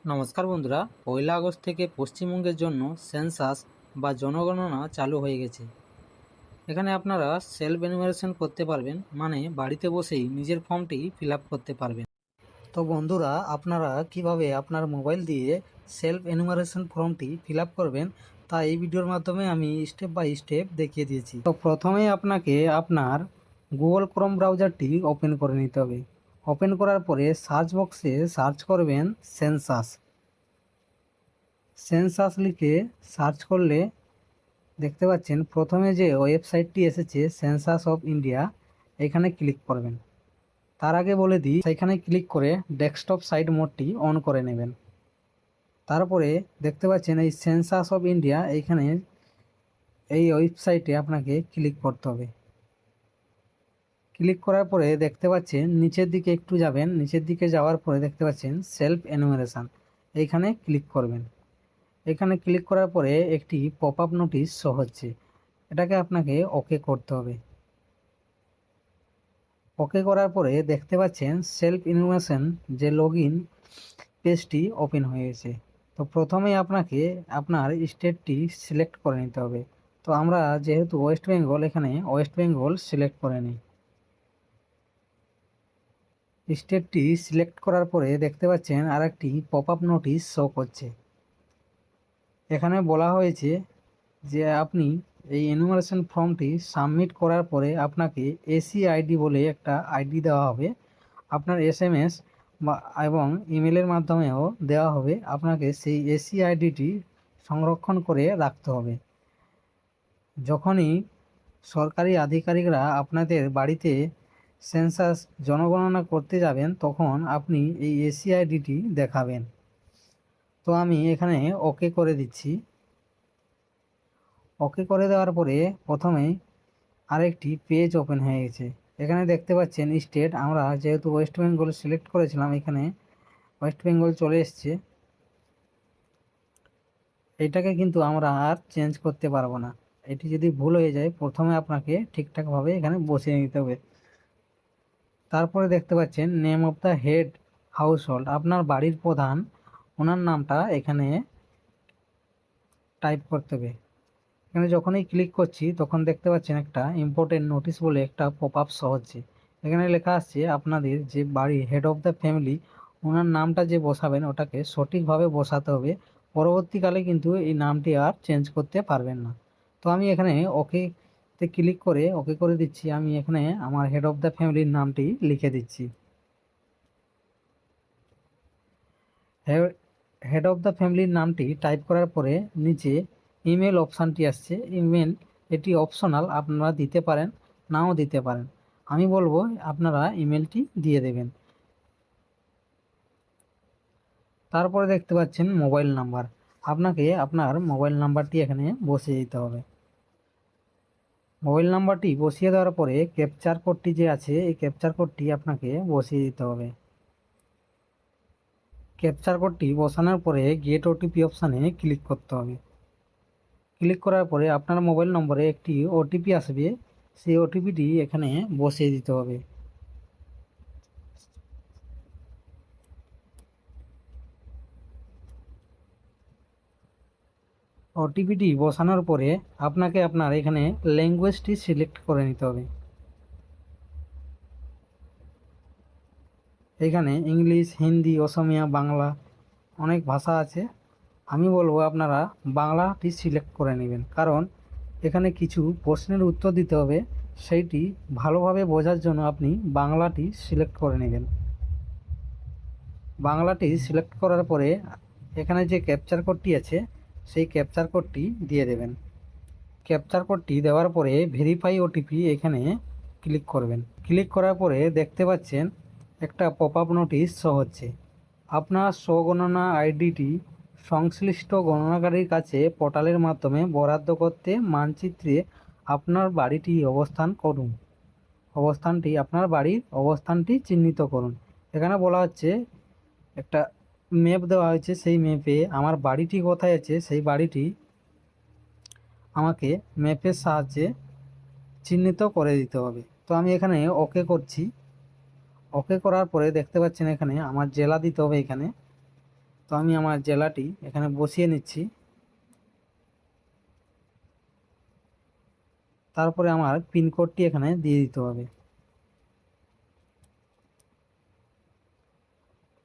নমস্কার বন্ধুরা, 1 আগস্ট থেকে পশ্চিমবঙ্গের জন্য সেন্সাস বা জনগণনা চালু হয়ে গেছে। এখানে আপনারা সেলফ এনুমারেশন করতে পারবেন, মানে বাড়িতে বসেই নিজের ফর্মটি ফিল আপ করতে পারবেন। তো বন্ধুরা, আপনারা কিভাবে আপনার মোবাইল দিয়ে সেলফ এনুমারেশন ফর্মটি ফিল আপ করবেন তা এই ভিডিওর মাধ্যমে আমি স্টেপ বাই স্টেপ দেখিয়ে দিয়েছি। তো প্রথমেই আপনাকে আপনার গুগল ক্রোম ব্রাউজারটি ওপেন করে নিতে হবে। ওপেন করার পরে সার্চ বক্সে সার্চ করবেন সেন্সাস। সেন্সাস লিখে সার্চ করলে দেখতে পাচ্ছেন প্রথমে যে ওয়েবসাইটটি এসেছে সেন্সাস অফ ইন্ডিয়া, এখানে ক্লিক করবেন। তার আগে বলে দিই, সেখানে ক্লিক করে ডেস্কটপ সাইড মোডটি অন করে নেবেন। তারপরে দেখতে পাচ্ছেন এই সেন্সাস অফ ইন্ডিয়া, এইখানে এই ওয়েবসাইটে আপনাকে ক্লিক করতে হবে। ক্লিক করার পরে দেখতে পাচ্ছেন নিচের দিকে একটু যাবেন, নিচের দিকে যাওয়ার পরে দেখতে পাচ্ছেন সেলফ এনুমারেশন, এইখানে ক্লিক করবেন। এখানে ক্লিক করার পরে একটি পপ আপ নোটিশ শো হচ্ছে, এটাকে আপনাকে ওকে করতে হবে। ওকে করার পরে দেখতে পাচ্ছেন সেলফ ইনফরমেশন যে লগ ইন পেজটি ওপেন হয়ে গেছে। তো প্রথমেই আপনাকে আপনার স্টেটটি সিলেক্ট করে নিতে হবে। তো আমরা যেহেতু ওয়েস্ট বেঙ্গল, এখানে ওয়েস্ট বেঙ্গল সিলেক্ট করে নিই। স্টেটটি সিলেক্ট করার পরে দেখতে পাচ্ছেন আর একটি পপ আপ নোটিশ শো করছে। এখানে বলা হয়েছে যে আপনি এই এনুমারেশন ফর্মটি সাবমিট করার পরে আপনাকে এসি আইডি বলে একটা আইডি দেওয়া হবে। আপনার এসএমএস বা এবং ইমেলের মাধ্যমেও দেওয়া হবে। আপনাকে সেই এসি আইডিটি সংরক্ষণ করে রাখতে হবে। যখনই সরকারি আধিকারিকরা আপনাদের বাড়িতে সেন্সাস জনগণনা করতে যাবেন, তখন আপনি এই এসি আইডিটি দেখাবেন। তো আমি এখানে ওকে করে দিচ্ছি। ওকে করে দেওয়ার পরে প্রথমেই আরেকটি পেজ ওপেন হয়ে গেছে। এখানে দেখতে পাচ্ছেন স্টেট, আমরা যেহেতু ওয়েস্ট বেঙ্গল সিলেক্ট করেছিলাম, এখানে ওয়েস্ট বেঙ্গল চলে এসছে। এটাকে কিন্তু আমরা আর চেঞ্জ করতে পারবো না। এটি যদি ভুল হয়ে যায়, প্রথমে আপনাকে ঠিকঠাকভাবে এখানে বসিয়ে নিতে হবে। তারপরে দেখতে পাচ্ছেন name of the head house hold, আপনার বাড়ির প্রধান, ওনার নামটা এখানে টাইপ করতে হবে। এখানে যখনই ক্লিক করছি তখন দেখতে পাচ্ছেন একটা ইম্পর্টেন্ট নোটিশ বলে একটা পপ আপ শো হচ্ছে। এখানে লেখা আসছে আপনাদের যে বাড়ি হেড অফ দ্য ফ্যামিলি, ওনার নামটা যে বসাবেন ওটাকে সঠিকভাবে বসাতে হবে। পরবর্তীকালে কিন্তু এই নামটি আর চেঞ্জ করতে পারবেন না। তো আমি এখানে ওকে তে ক্লিক করে ওকে করে দিচ্ছি। আমি এখানে আমার হেড অফ দ্য ফ্যামিলির নামটি লিখে দিচ্ছি। হেড অফ দ্য ফ্যামিলির নামটি টাইপ করার পরে নিচে ইমেল অপশানটি আসছে। ইমেল এটি অপশনাল, আপনারা দিতে পারেন নাও দিতে পারেন। আমি বলবো আপনারা ইমেলটি দিয়ে দেবেন। তারপরে দেখতে পাচ্ছেন মোবাইল নাম্বার, আপনাকে আপনার মোবাইল নাম্বারটি এখানে বসিয়ে দিতে হবে। মোবাইল নাম্বারটি বসিয়ে দেওয়ার পরে ক্যাপচার কোডটি যে আছে, এই ক্যাপচার কোডটি আপনাকে বসিয়ে দিতে হবে। ক্যাপচার কোডটি বসানোর পরে গেট ওটিপি অপশানে ক্লিক করতে হবে। ক্লিক করার পরে আপনার মোবাইল নম্বরে একটি ওটিপি আসবে, সেই ওটিপিটি এখানে বসিয়ে দিতে হবে। ওটিপিটি বসানোর পরে আপনাকে আপনার এখানে ল্যাঙ্গুয়েজটি সিলেক্ট করে নিতে হবে। এখানে ইংলিশ, হিন্দি, অসমিয়া, বাংলা অনেক ভাষা আছে। আমি বলবো আপনারা বাংলাটি সিলেক্ট করে নেবেন, কারণ এখানে কিছু প্রশ্নের উত্তর দিতে হবে, সেইটি ভালোভাবে বোঝার জন্য আপনি বাংলাটি সিলেক্ট করে নেবেন। বাংলাটি সিলেক্ট করার পরে এখানে যে ক্যাপচার কোডটি আছে সেই ক্যাপচার কোডটি দিয়ে দেবেন। ক্যাপচার কোডটি দেওয়ার পরে ভেরিফাই ওটিপি এখানে ক্লিক করবেন। ক্লিক করার পরে দেখতে পাচ্ছেন একটা পপ আপ নোটিশ শো হচ্ছে। আপনার স্বগণনা আইডিটি সংশ্লিষ্ট গণনাকারীর কাছে পোর্টালের মাধ্যমে বরাদ্দ করতে মানচিত্রে আপনার বাড়িটি অবস্থান করুন। আপনার বাড়ির অবস্থানটি চিহ্নিত করুন। এখানে বলা হচ্ছে একটা ম্যাপ দেওয়া হয়েছে, সেই ম্যাপে আমার বাড়িটি কোথায় আছে সেই বাড়িটি আমাকে ম্যাপের সাহায্যে চিহ্নিত করে দিতে হবে। তো আমি এখানে ওকে করছি। ওকে করার পরে দেখতে পাচ্ছেন এখানে আমার জেলা দিতে হবে এখানে। তো আমি আমার জেলাটি এখানে বসিয়ে নিচ্ছি। তারপরে আমার পিনকোডটি এখানে দিয়ে দিতে হবে।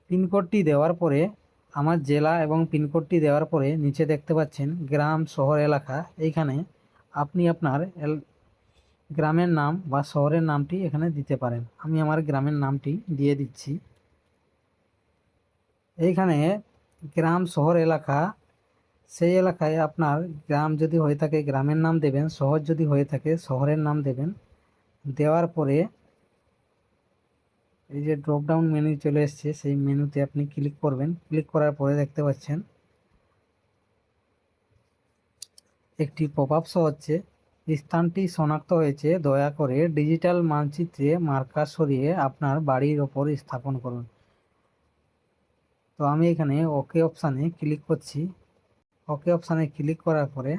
পিনকোডটি দেওয়ার পরে আমার জেলা এবং পিনকোডটি দেওয়ার পরে নিচে দেখতে পাচ্ছেন গ্রাম, শহর, এলাকা। এইখানে আপনি আপনার গ্রামের নাম বা শহরের নামটি এখানে দিতে পারেন। আমি আমার গ্রামের নামটি দিয়ে দিচ্ছি। এইখানে গ্রাম, শহর, এলাকা, সেই এলাকায় আপনার গ্রাম যদি হয়ে থাকে গ্রামের নাম দেবেন, শহর যদি হয়ে থাকে শহরের নাম দেবেন। দেওয়ার পরে এই যে ড্রপ ডাউন মেনু চলে এসছে, সেই মেনুতে আপনি ক্লিক করবেন। ক্লিক করার পরে দেখতে পাচ্ছেন একটি পপ আপ শো হচ্ছে, স্থানটি শনাক্ত হয়েছে, দয়া করে ডিজিটাল মানচিত্রে মার্কার সরিয়ে আপনার বাড়ির ওপর স্থাপন করুন। তো আমি এখানে ওকে অপশানে ক্লিক করছি। ওকে অপশানে ক্লিক করার পরে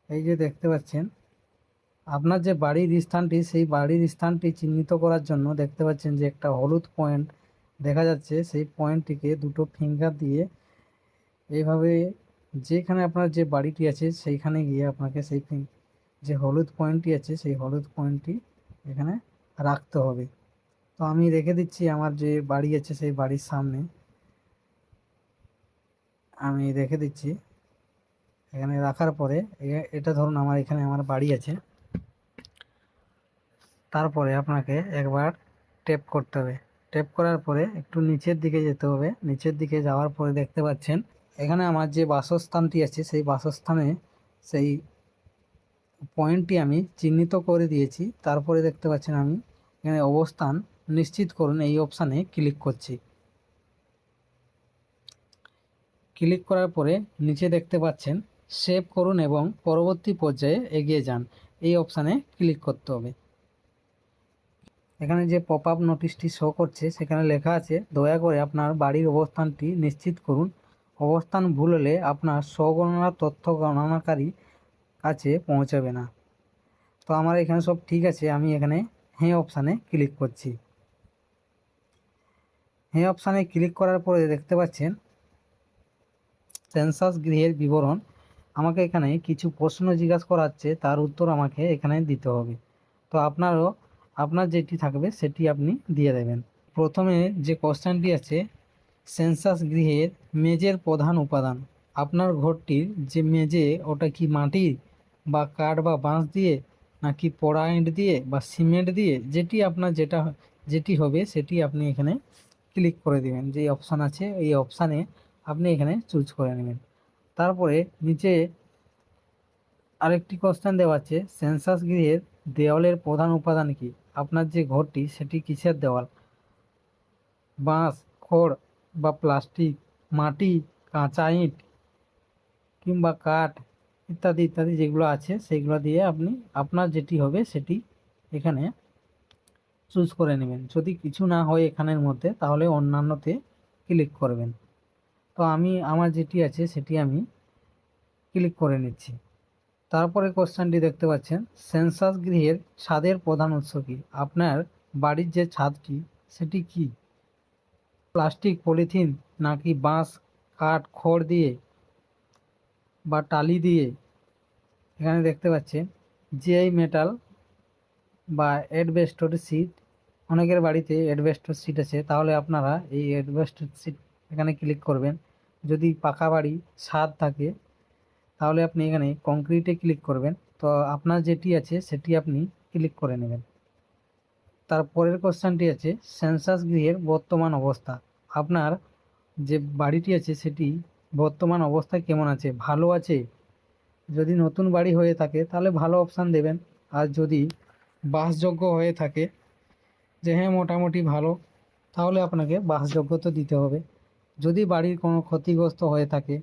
এই যে দেখতে পাচ্ছেন আপনার যে বাড়ির স্থানটি, সেই বাড়ির স্থানটি চিহ্নিত করার জন্য দেখতে পাচ্ছেন যে একটা হলুদ পয়েন্ট দেখা যাচ্ছে। সেই পয়েন্টটিকে দুটো ফিঙ্গার দিয়ে এইভাবে যেখানে আপনার যে বাড়িটি আছে সেইখানে গিয়ে আপনাকে সেই যে হলুদ পয়েন্টটি আছে সেই হলুদ পয়েন্টটি এখানে রাখতে হবে। তো আমি রেখে দিচ্ছি আমার যে বাড়ি আছে সেই বাড়ির সামনে আমি রেখে দিচ্ছি। এখানে রাখার পরে এটা ধরুন আমার এখানে আমার বাড়ি আছে। তারপরে আপনাকে একবার ট্যাপ করতে হবে। ট্যাপ করার পরে একটু নিচের দিকে যেতে হবে। নিচের দিকে যাওয়ার পরে দেখতে পাচ্ছেন এখানে আমার যে বাসস্থানটি আছে সেই বাসস্থানে সেই পয়েন্টটি আমি চিহ্নিত করে দিয়েছি। তারপরে দেখতে পাচ্ছেন আমি এখানে অবস্থান নিশ্চিত করুন এই অপশানে ক্লিক করছি। ক্লিক করার পরে নিচে দেখতে পাচ্ছেন সেভ করুন এবং পরবর্তী পর্যায়ে এগিয়ে যান, এই অপশানে ক্লিক করতে হবে। এখানে যে পপ আপ নোটিশটি শো করছে সেখানে লেখা আছে দয়া করে আপনার বাড়ির অবস্থানটি নিশ্চিত করুন, অবস্থান ভুল হলে আপনার স্বগণনা তথ্য গণনাকারী কাছে পৌঁছাবে না। তো আমার এখানে সব ঠিক আছে, আমি এখানে হ্যাঁ অপশানে ক্লিক করছি। হ্যাঁ অপশানে ক্লিক করার পরে দেখতে পাচ্ছেন সেন্সাস গৃহের বিবরণ। আমাকে এখানে কিছু প্রশ্ন জিজ্ঞাসা করা হচ্ছে, তার উত্তর আমাকে এখানে দিতে হবে। তো আপনার যেটি থাকবে সেটি আপনি দিয়ে দেবেন। প্রথমে যে কোশ্চেনটি আছে সেন্সাস গৃহের মেঝের প্রধান উপাদান। আপনার ঘরটির যে মেঝে ওটা কি মাটির বা কাঠ বা বাঁশ দিয়ে, নাকি পোড়া ইট দিয়ে বা সিমেন্ট দিয়ে, যেটি হবে সেটি আপনি এখানে ক্লিক করে দিবেন। যে অপশান আছে এই অপশানে আপনি এখানে চুজ করে নেবেন। তারপরে নিচে আরেকটি কোশ্চেন দেওয়া আছে সেন্সাস গৃহের দেওয়ালের প্রধান উপাদান কি। আপনার যে ঘরটি সেটি কিসের দেওয়াল, বাঁশ, খড় বা প্লাস্টিক, মাটি, কাঁচা ইট কিংবা কাঠ ইত্যাদি ইত্যাদি যেগুলো আছে সেইগুলো দিয়ে আপনি আপনার যেটি হবে সেটি এখানে চুজ করে নেবেন। যদি কিছু না হয় এখানের মধ্যে তাহলে অন্যান্যতে ক্লিক করবেন। তো আমি আমার যেটি আছে সেটি আমি ক্লিক করে নিচ্ছি। তারপরে কোশ্চেনটি দেখতে পাচ্ছেন সেন্সাস গৃহের ছাদের প্রধান উৎস কি। আপনার বাড়ির যে ছাদটি সেটি কি প্লাস্টিক, পলিথিন, নাকি বাঁশ, কাঠ, খড় দিয়ে বা টালি দিয়ে। এখানে দেখতে পাচ্ছেন জিআই মেটাল বা অ্যাডবেস্টর সিট। অনেকের বাড়িতে অ্যাডবেস্টর সিট আছে, তাহলে আপনারা এই অ্যাডবেস্টর সিট এখানে ক্লিক করবেন। যদি পাকা বাড়ি ছাদ থাকে তাহলে আপনি এখানে কংক্রিটে ক্লিক করবেন। তো আপনার যেটি আছে সেটি আপনি ক্লিক করে নেবেন। তারপরের কোশ্চেনটি আছে সেন্সাস গৃহের বর্তমান অবস্থা। আপনার যে বাড়িটি আছে সেটি বর্তমান অবস্থায় কেমন আছে, ভালো আছে। যদি নতুন বাড়ি হয়ে থাকে তাহলে ভালো অপশান দেবেন, আর যদি বাসযোগ্য হয়ে থাকে যে হ্যাঁ মোটামুটি ভালো, তাহলে আপনাকে বাসযোগ্য তো দিতে হবে। যদি বাড়ির কোনো ক্ষতিগ্রস্ত হয়ে থাকে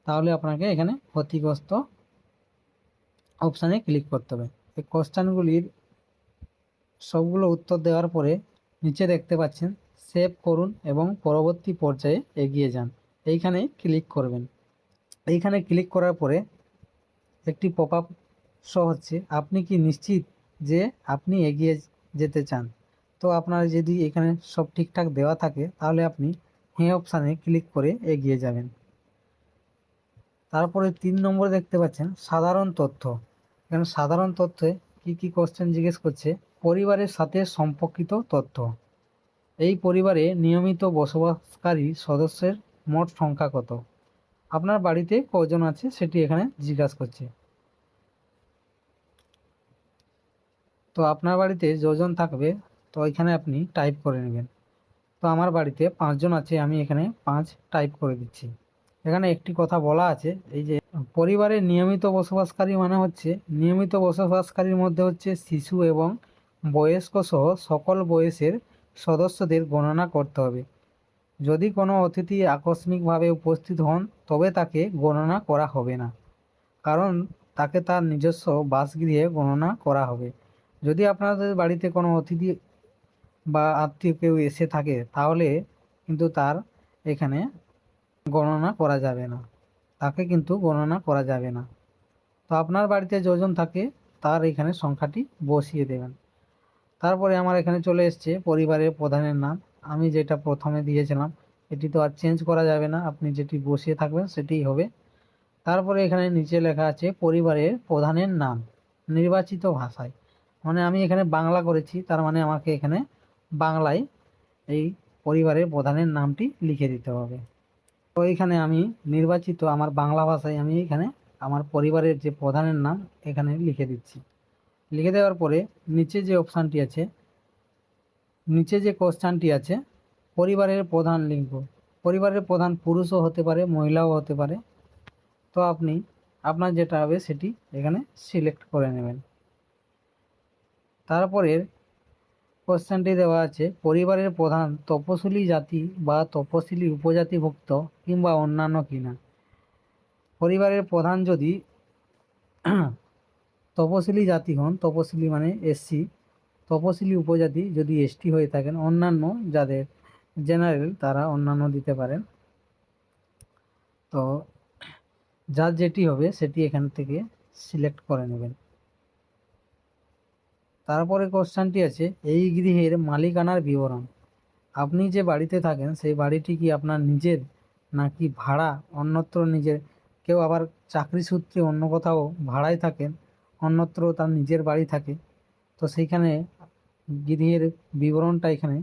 তাহলে আপনাকে এখানে ক্ষতিগ্রস্ত অপশানে ক্লিক করতে হবে। এই কোশ্চেনগুলির সবগুলো উত্তর দেওয়ার পরে নিচে দেখতে পাচ্ছেন সেভ করুন এবং পরবর্তী পর্যায়ে এগিয়ে যান, এইখানে ক্লিক করবেন। এইখানে ক্লিক করার পরে একটি পপ আপ শো হচ্ছে, আপনি কি নিশ্চিত যে আপনি এগিয়ে যেতে চান। তো আপনার যদি এখানে সব ঠিকঠাক দেওয়া থাকে তাহলে আপনি হ্যাঁ অপশানে ক্লিক করে এগিয়ে যাবেন। তারপরে 3 নম্বরে দেখতে পাচ্ছেন সাধারণ তথ্য। এখানে সাধারণ তথ্যে কি কি কোশ্চেন জিজ্ঞেস করছে, পরিবারের সাথে সম্পর্কিত তথ্য। এই পরিবারে নিয়মিত বসবাসকারী সদস্যের মোট সংখ্যা কত? আপনার বাড়িতে কজন আছে সেটি এখানে জিজ্ঞাসা করছে। তো আপনার বাড়িতে যজন থাকবে তো এখানে আপনি টাইপ করে নেবেন। তো আমার বাড়িতে 5 জন আছে, আমি এখানে 5 টাইপ করে দিচ্ছি। এখানে একটি কথা বলা আছে, এই যে পরিবারে নিয়মিত বসবাসকারী মানে হচ্ছে নিয়মিত বসবাসকারীর মধ্যে হচ্ছে শিশু এবং বয়স্ক সহ সকল বয়সের সদস্যদের গণনা করতে হবে। যদি কোনো অতিথি আকস্মিকভাবে উপস্থিত হন তবে তাকে গণনা করা হবে না, কারণ তাকে তার নিজস্ব বাসগৃহে গণনা করা হবে। যদি আপনাদের বাড়িতে কোনো অতিথি বা আত্মীয় কেউ এসে থাকে তাহলে কিন্তু তার এখানে গণনা করা যাবে না, তাকে কিন্তু গণনা করা যাবে না। তো আপনার বাড়িতে যজন থাকে তার এখানে সংখ্যাটি বসিয়ে দেবেন। তারপরে আমার এখানে চলে এসছে পরিবারের প্রধানের নাম। আমি যেটা প্রথমে দিয়েছিলাম এটি তো আর চেঞ্জ করা যাবে না, আপনি যেটি বসিয়ে থাকবেন সেটিই হবে। তারপরে এখানে নিচে লেখা আছে পরিবারের প্রধানের নাম নির্বাচিত ভাষায়, মানে আমি এখানে বাংলা করেছি, তার মানে আমাকে এখানে বাংলায় এই পরিবারের প্রধানের নামটি লিখে দিতে হবে। তো এখানে আমি নির্বাচিত আমার বাংলা ভাষায় আমি এখানে আমার পরিবারের যে প্রধানের নাম এখানে লিখে দিচ্ছি। লিখে দেওয়ার পরে নিচে যে অপশানটি আছে, নিচে যে কোশ্চেনটি আছে পরিবারের প্রধান লিঙ্গ, পরিবারের প্রধান পুরুষও হতে পারে মহিলাও হতে পারে। তো আপনি আপনার যেটা হবে সেটি এখানে সিলেক্ট করে নেবেন। তারপরের কোশ্চেনটি দেওয়া আছে পরিবারের প্রধান তপশিলি জাতি বা তপশিলি উপজাতিভুক্ত কিংবা অন্যান্য কিনা। পরিবারের প্রধান যদি তপশিলি জাতি হন, তপশিলি মানে এসসি, তপশিলি উপজাতি যদি এসটি হয়ে থাকেন, অন্যান্য যাদের জেনারেল তারা অন্যান্য দিতে পারেন। তো যার যেটি হবে সেটি এখান থেকে সিলেক্ট করে নেবেন। তারপরে কোশ্চেনটি আছে এই গৃহের মালিকানার বিবরণ। আপনি যে বাড়িতে থাকেন সেই বাড়িটি কি আপনার নিজের নাকি ভাড়া অন্যত্র নিজের? কেউ আবার চাকরি সূত্রে অন্য কোথাও ভাড়ায় থাকেন, অন্যত্র তার নিজের বাড়ি থাকে, তো সেইখানে গৃহের বিবরণটা এখানে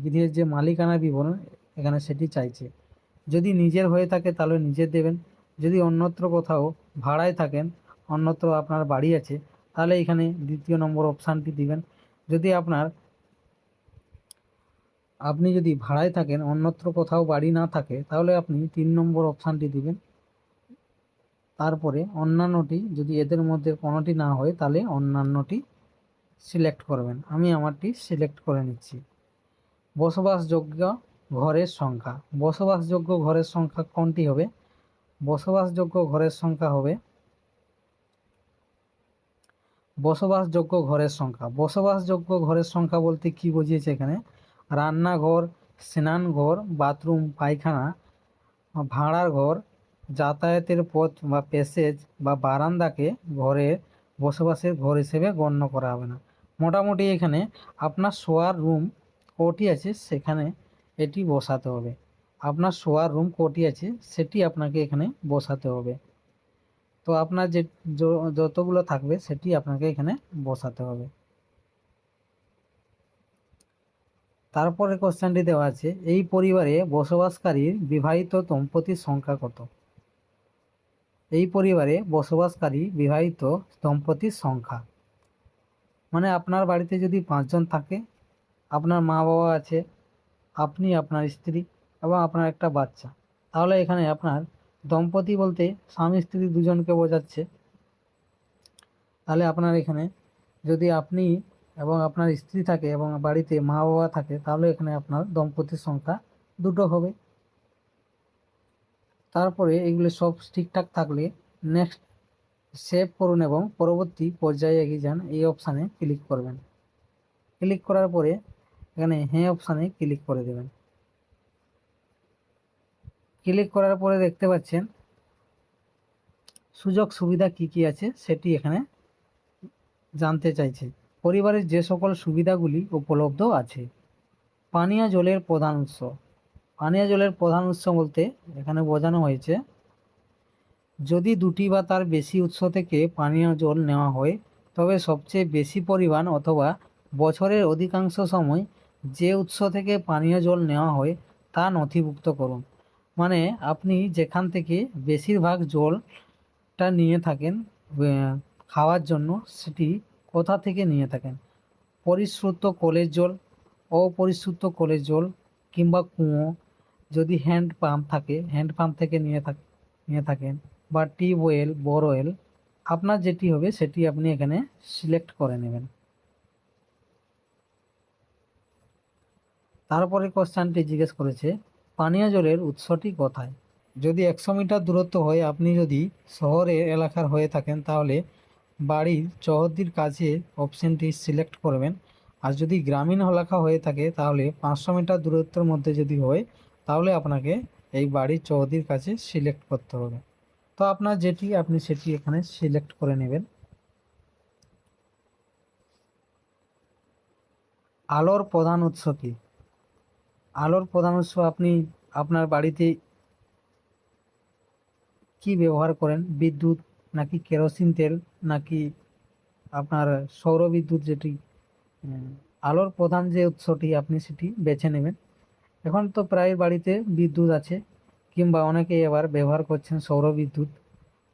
গৃহের যে মালিকানার বিবরণ এখানে সেটি চাইছে। যদি নিজের হয়ে থাকে তাহলে নিজের দেবেন, যদি অন্যত্র কোথাও ভাড়ায় থাকেন, অন্যত্র আপনার বাড়ি আছে, তাহলে এখানে দ্বিতীয় নম্বর অপশানটি দিবেন। যদি আপনি যদি ভাড়ায় থাকেন অন্যত্র কোথাও বাড়ি না থাকে তাহলে আপনি 3 নম্বর অপশানটি দিবেন। তারপরে অন্যান্যটি যদি এদের মধ্যে কোনোটি না হয় তাহলে অন্যান্যটি সিলেক্ট করবেন। আমি আমারটি সিলেক্ট করে নিচ্ছি। বসবাসযোগ্য ঘরের সংখ্যা, বসবাসযোগ্য ঘরের সংখ্যা কোনটি হবে? বসবাসযোগ্য ঘরের সংখ্যা হবে বসবাসযোগ্য ঘরের সংখ্যা। বসবাসযোগ্য ঘরের সংখ্যা বলতে কি বুঝিয়েছে এখানে? রান্নাঘর, স্নানঘর, বাথরুম, পায়খানা, ভাড়ার ঘর, যাতায়াতের পথ বা প্যাসেজ বা বারান্দাকে ঘরের বসবাসের ঘর হিসেবে গণ্য করা হবে না। মোটামুটি এখানে আপনার শোয়ার রুম কটি আছে সেখানে এটি বসাতে হবে। আপনার শোয়ার রুম কটি আছে সেটি আপনাকে এখানে বসাতে হবে। তো আপনার যে যতগুলো থাকবে সেটি আপনাকে এখানে বসাতে হবে। তারপরে কোশ্চেনটি দেওয়া আছে এই পরিবারে বসবাসকারী বিবাহিত দম্পতির সংখ্যা কত? এই পরিবারে বসবাসকারী বিবাহিত দম্পতির সংখ্যা, মানে আপনার বাড়িতে যদি 5 জন থাকে, আপনার মা বাবা আছে, আপনি, আপনার স্ত্রী এবং আপনার একটা বাচ্চা, তাহলে এখানে আপনার দম্পতি বলতে স্বামী স্ত্রী দুজনকে বোঝাচ্ছে। তাহলে আপনার এখানে যদি আপনি এবং আপনার স্ত্রী থাকে এবং বাড়িতে মা বাবা থাকে তাহলে এখানে আপনার দম্পতির সংখ্যা 2টো হবে। তারপরে এগুলো সব ঠিকঠাক থাকলে নেক্সট সেভ করুন এবং পরবর্তী পর্যায়ে এগিয়ে যান, এই অপশানে ক্লিক করবেন। ক্লিক করার পরে এখানে হ্যাঁ অপশানে ক্লিক করে দেবেন। ক্লিক করার পরে দেখতে পাচ্ছেন সুযোগ সুবিধা কি কি আছে সেটি এখানে জানতে চাইছে। পরিবারের যে সকল সুবিধাগুলি উপলব্ধ আছে। পানীয় জলের প্রধান উৎস, পানীয় জলের প্রধান উৎস বলতে এখানে বোঝানো হয়েছে যদি দুটি বা তার বেশি উৎস থেকে পানীয় জল নেওয়া হয় তবে সবচেয়ে বেশি পরিমাণ অথবা বছরের অধিকাংশ সময় যে উৎস থেকে পানীয় জল নেওয়া হয় তা নথিভুক্ত করুন। মানে আপনি যেখান থেকে বেশিরভাগ জলটা নিয়ে থাকেন খাওয়ার জন্য, সেটি কোথা থেকে নিয়ে থাকেন। পরিশ্রুত কলের জল, অপরিশ্রুত কলের জল, কিংবা কুয়ো, যদি হ্যান্ড পাম্প থাকে হ্যান্ড পাম্প থেকে নিয়ে থাকেন, বা টিউবওয়েল, বোরওয়েল, আপনার যেটি হবে সেটি আপনি এখানে সিলেক্ট করে নেবেন। তারপরে কোশ্চেনটি জিজ্ঞেস করেছে পানীয় জলের উৎসটি কোথায়। যদি 100 মিটার দূরত্ব হয়, আপনি যদি শহরের এলাকার হয়ে থাকেন তাহলে বাড়ির চৌহদ্দির কাছে অপশনটি সিলেক্ট করবেন। আর যদি গ্রামীণ এলাকা হয়ে থাকে তাহলে 500 মিটার দূরত্বের মধ্যে যদি হয় তাহলে আপনাকে এই বাড়ির চৌহদ্দির কাছে সিলেক্ট করতে হবে। তো আপনার যেটি আপনি সেটি এখানে সিলেক্ট করে নেবেন। আলোর প্রধান উৎস কি। আলোর প্রধান উৎস আপনি আপনার বাড়িতে কি ব্যবহার করেন, বিদ্যুৎ নাকি কেরোসিন তেল নাকি আপনার সৌর বিদ্যুৎ, যেটি আলোর প্রধান যে উৎসটি আপনি সেটি বেছে নেবেন। এখন তো প্রায় বাড়িতে বিদ্যুৎ আছে, কিংবা অনেকেই আবার ব্যবহার করছেন সৌর বিদ্যুৎ।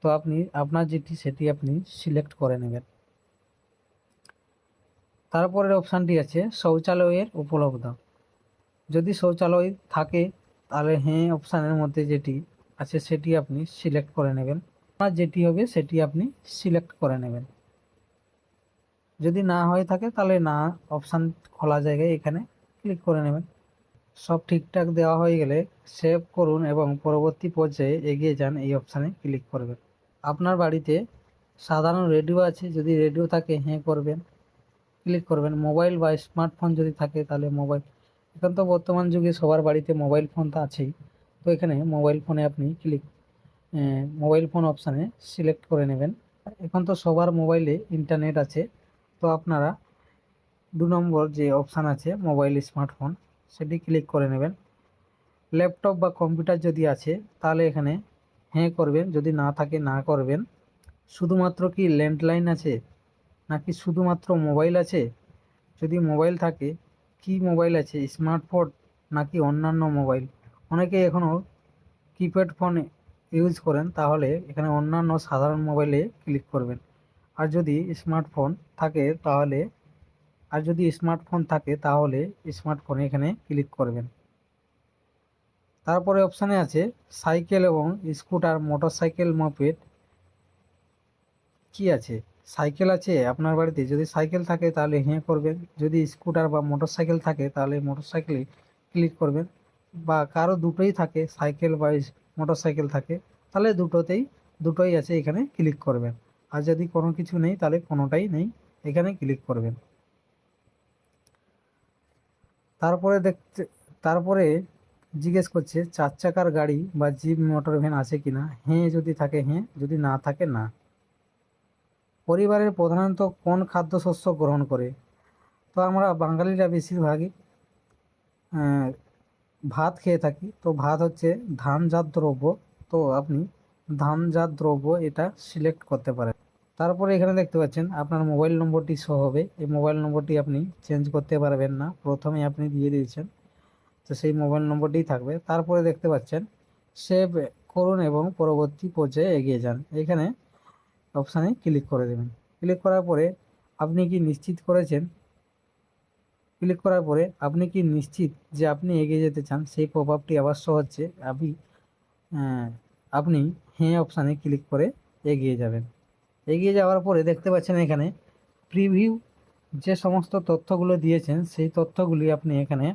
তো আপনি আপনার যেটি সেটি আপনি সিলেক্ট করে নেবেন। তারপরের অপশানটি আছে শৌচালয়ের উপলব্ধ। যদি শৌচালয় থাকে তাহলে হ্যাঁ অপশানের মধ্যে যেটি আছে সেটি আপনি সিলেক্ট করে নেবেন। আপনার যেটি হবে সেটি আপনি সিলেক্ট করে নেবেন। যদি না হয়ে থাকে তাহলে না অপশান খোলা জায়গায় এখানে ক্লিক করে নেবেন। সব ঠিকঠাক দেওয়া হয়ে গেলে সেভ করুন এবং পরবর্তী পর্যায়ে এগিয়ে যান, এই অপশানে ক্লিক করবেন। আপনার বাড়িতে সাধারণ রেডিও আছে, যদি রেডিও থাকে হ্যাঁ করবেন, ক্লিক করবেন। মোবাইল বা স্মার্টফোন যদি থাকে তাহলে মোবাইল, এখন তো বর্তমান যুগে সবার বাড়িতে মোবাইল ফোন তো আছেই, তো এখানে মোবাইল ফোনে আপনি মোবাইল ফোন অপশানে সিলেক্ট করে নেবেন। এখন তো সবার মোবাইলে ইন্টারনেট আছে, তো আপনারা 2 নম্বর যে অপশান আছে মোবাইল স্মার্টফোন, সেটি ক্লিক করে নেবেন। ল্যাপটপ বা কম্পিউটার যদি আছে তাহলে এখানে হ্যাঁ করবেন, যদি না থাকে না করবেন। শুধুমাত্র কি ল্যান্ডলাইন আছে নাকি শুধুমাত্র মোবাইল আছে, যদি মোবাইল থাকে কি মোবাইল আছে, স্মার্টফোন নাকি অন্যান্য মোবাইল। অনেকে এখনও কিপ্যাড ফোন ইউজ করেন, তাহলে এখানে অন্যান্য সাধারণ মোবাইলে ক্লিক করবেন। আর যদি স্মার্টফোন থাকে তাহলে স্মার্টফোনে এখানে ক্লিক করবেন। তারপরে অপশানে আছে সাইকেল এবং স্কুটার, মোটরসাইকেল, মোপেড কি আছে। সাইকেল আছে আপনার বাড়িতে, যদি সাইকেল থাকে তাহলে হ্যাঁ করবেন। যদি স্কুটার বা মোটরসাইকেল থাকে তাহলে মোটরসাইকেলে ক্লিক করবেন। বা কারো দুটোই থাকে, সাইকেল বা মোটরসাইকেল থাকে, তাহলে দুটোই আছে এখানে ক্লিক করবেন। আর যদি কোনো কিছু নেই তাহলে কোনোটাই নেই, এখানে ক্লিক করবেন। তারপরে জিজ্ঞেস করছে 4 চাকার গাড়ি বা জিপ, মোটর ভ্যান আছে কিনা। হ্যাঁ যদি থাকে হ্যাঁ, যদি না থাকে না। পরিবারের প্রধানত কোন খাদ্যশস্য গ্রহণ করে। তো আমরা বাঙালিরা বেশিরভাগই ভাত খেয়ে থাকি, তো ভাত হচ্ছে ধানজাত দ্রব্য, তো আপনি ধানজাত দ্রব্য এটা সিলেক্ট করতে পারেন। তারপরে এখানে দেখতে পাচ্ছেন আপনার মোবাইল নম্বরটি শো হবে, এই মোবাইল নম্বরটি আপনি চেঞ্জ করতে পারবেন না, প্রথমে আপনি দিয়ে দিয়েছেন, তো সেই মোবাইল নম্বরটিই থাকবে। তারপরে দেখতে পাচ্ছেন সেভ করুন এবং পরবর্তী পর্যায়ে এগিয়ে যান, এখানে অপশানে ক্লিক করে দেবেন। ক্লিক করার পরে আপনি কি নিশ্চিত করেছেন, ক্লিক করার পরে আপনি কি নিশ্চিত যে আপনি এগিয়ে যেতে চান, সেই পপআপটি আবার শো হচ্ছে। আপনি হ্যাঁ অপশানে ক্লিক করে এগিয়ে যাবেন। এগিয়ে যাওয়ার পরে দেখতে পাচ্ছেন এখানে প্রিভিউ যে সমস্ত তথ্যগুলো দিয়েছেন সেই তথ্যগুলি আপনি এখানে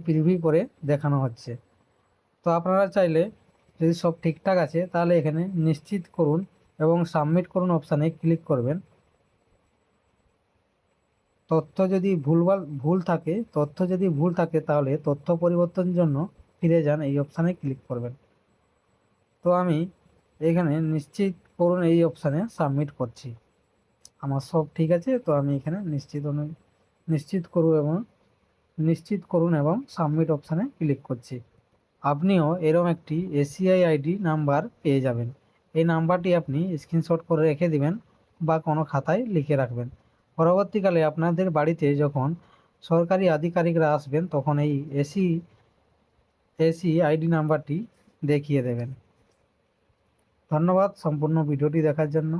প্রিভিউ করে দেখানো হচ্ছে। তো আপনারা চাইলে যদি সব ঠিকঠাক আছে তাহলে এখানে নিশ্চিত করুন এবং সাবমিট করুন অপশানে ক্লিক করবেন। তথ্য যদি ভুল থাকে তাহলে তথ্য পরিবর্তনের জন্য ফিরে যান, এই অপশানে ক্লিক করবেন। তো আমি এখানে নিশ্চিত করুন এই অপশানে সাবমিট করছি। আমার সব ঠিক আছে, তো আমি এখানে নিশ্চিত করব এবং নিশ্চিত করুন এবং সাবমিট অপশানে ক্লিক করছি। আপনিও এরকম একটি এসিআই আইডি নাম্বার পেয়ে যাবেন। এই নাম্বারটি আপনি স্ক্রিনশট করে রেখে দিবেন বা কোনো খাতায় লিখে রাখবেন। পরবর্তীকালে আপনাদের বাড়িতে যখন সরকারি আধিকারিকরা আসবেন তখন এই এসি আইডি নাম্বারটি দেখিয়ে দেবেন। ধন্যবাদ সম্পূর্ণ ভিডিওটি দেখার জন্য।